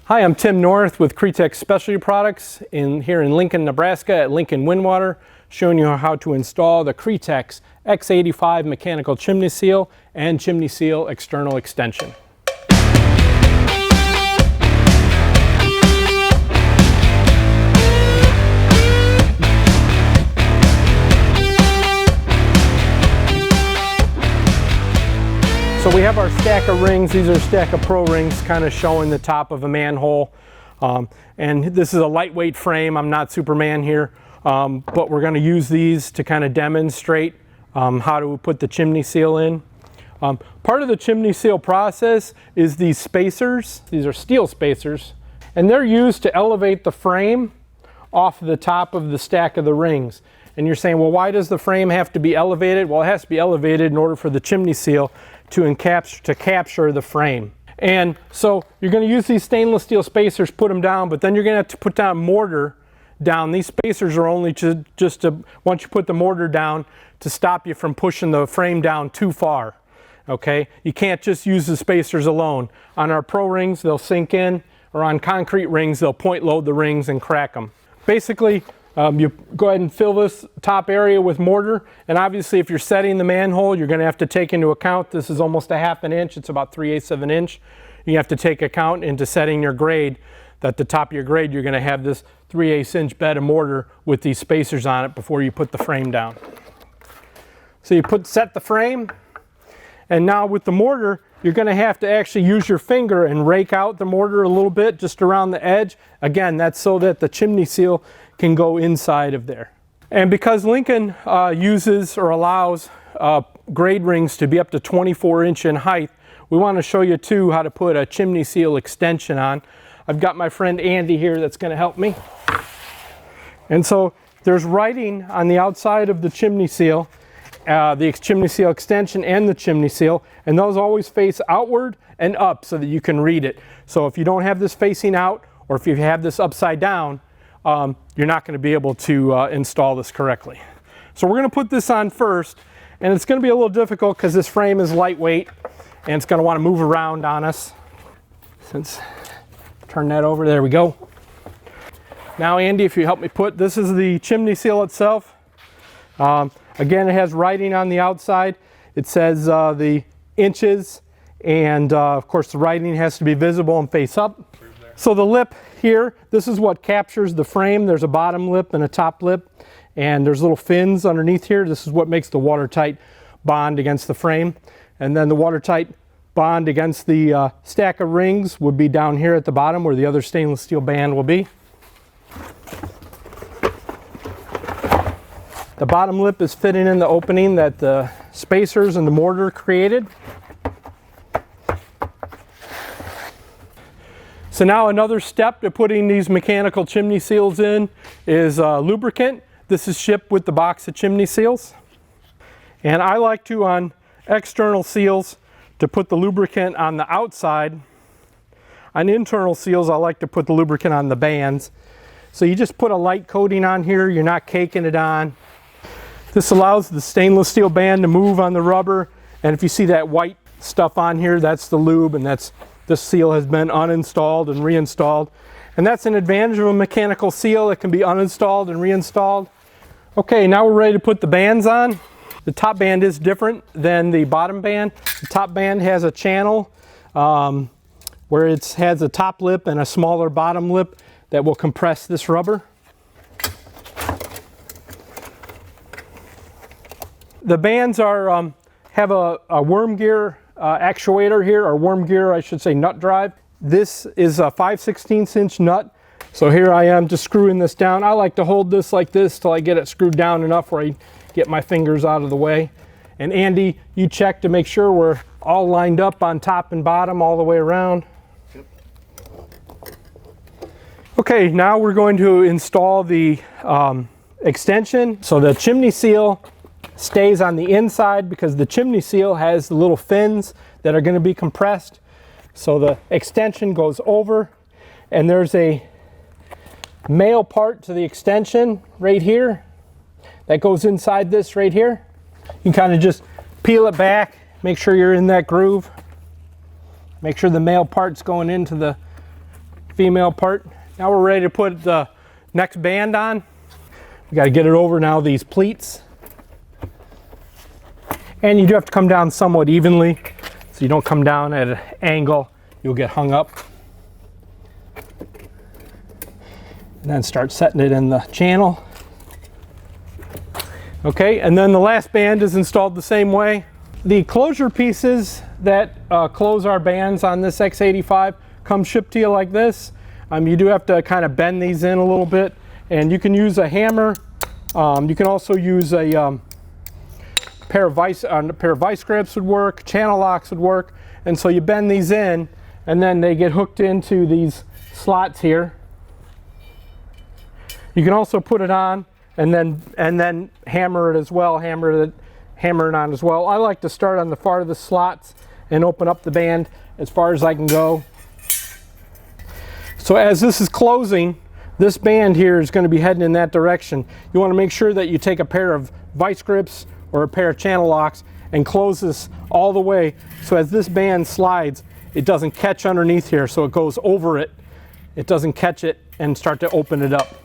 Hi, I'm Tim North with Cretex Specialty Products here in Lincoln, Nebraska at Lincoln Winwater, showing you how to install the Cretex X-85 mechanical chimney seal and chimney seal external extension. So we have our stack of rings. These are a stack of Pro rings kind of showing the top of a manhole. And this is a lightweight frame. I'm not Superman here, but we're going to use these to kind of demonstrate how to put the chimney seal in. Part of the chimney seal process is these spacers. These are steel spacers, and they're used to elevate the frame off the top of the stack of the rings. And you're saying, well, why does the frame have to be elevated? Well, it has to be elevated in order for the chimney seal to capture the frame. And so you're going to use these stainless steel spacers, put them down, but then you're going to have to put down mortar down. These spacers are only just to, once you put the mortar down, to stop you from pushing the frame down too far. Okay? You can't just use the spacers alone. On our Pro rings, they'll sink in, or on concrete rings, they'll point load the rings and crack them. Basically, you go ahead and fill this top area with mortar, and obviously if you're setting the manhole, you're going to have to take into account, this is almost a 1/2 inch, it's about 3/8 of an inch. You have to take account into setting your grade, that the top of your grade you're going to have this 3/8 inch bed of mortar with these spacers on it before you put the frame down. So you set the frame, and now with the mortar, you're going to have to actually use your finger and rake out the mortar a little bit just around the edge. Again, that's so that the chimney seal can go inside of there. And because Lincoln uses or allows grade rings to be up to 24 inch in height, we want to show you too how to put a chimney seal extension on. I've got my friend Andy here that's going to help me. And so there's writing on the outside of the chimney seal, the chimney seal extension and the chimney seal, and those always face outward and up so that you can read it. So if you don't have this facing out, or if you have this upside down, you're not going to be able to install this correctly. So we're going to put this on first, and it's going to be a little difficult because this frame is lightweight and it's going to want to move around on us. Turn that over, there we go. Now Andy, if you help me this is the chimney seal itself. Again, it has writing on the outside. It says the inches, and of course the writing has to be visible and face up. So the lip here, this is what captures the frame. There's a bottom lip and a top lip, and there's little fins underneath here. This is what makes the watertight bond against the frame. And then the watertight bond against the stack of rings would be down here at the bottom where the other stainless steel band will be. The bottom lip is fitting in the opening that the spacers and the mortar created. So now another step to putting these mechanical chimney seals in is lubricant. This is shipped with the box of chimney seals. And I like to, on external seals, to put the lubricant on the outside. On internal seals, I like to put the lubricant on the bands. So you just put a light coating on here, you're not caking it on. This allows the stainless steel band to move on the rubber, and if you see that white stuff on here, that's the lube, and this seal has been uninstalled and reinstalled. And that's an advantage of a mechanical seal. It can be uninstalled and reinstalled. Okay, now we're ready to put the bands on. The top band is different than the bottom band. The top band has a channel where it has a top lip and a smaller bottom lip that will compress this rubber. The bands are have a worm gear actuator here, or worm gear, I should say, nut drive. This is a 5/16 inch nut. So here I am just screwing this down. I like to hold this like this till I get it screwed down enough where I get my fingers out of the way. And Andy, you check to make sure we're all lined up on top and bottom all the way around. Yep. Okay, now we're going to install the extension. So the chimney seal stays on the inside because the chimney seal has the little fins that are going to be compressed. So the extension goes over, and there's a male part to the extension right here that goes inside this right here. You can kind of just peel it back, make sure you're in that groove. Make sure the male part's going into the female part. Now we're ready to put the next band on. We got to get it over now these pleats. And you do have to come down somewhat evenly, so you don't come down at an angle, you'll get hung up. And then start setting it in the channel. Okay, and then the last band is installed the same way. The closure pieces that close our bands on this X-85 come shipped to you like this. You do have to kind of bend these in a little bit, and you can use a hammer. You can also use a pair of vice grips would work, channel locks would work, and so you bend these in, and then they get hooked into these slots here. You can also put it on and then hammer it as well, hammer it on as well. I like to start on the farthest slots and open up the band as far as I can go. So as this is closing, this band here is going to be heading in that direction. You want to make sure that you take a pair of vice grips or a pair of channel locks and close this all the way, so as this band slides, it doesn't catch underneath here, so it goes over it. It doesn't catch it and start to open it up.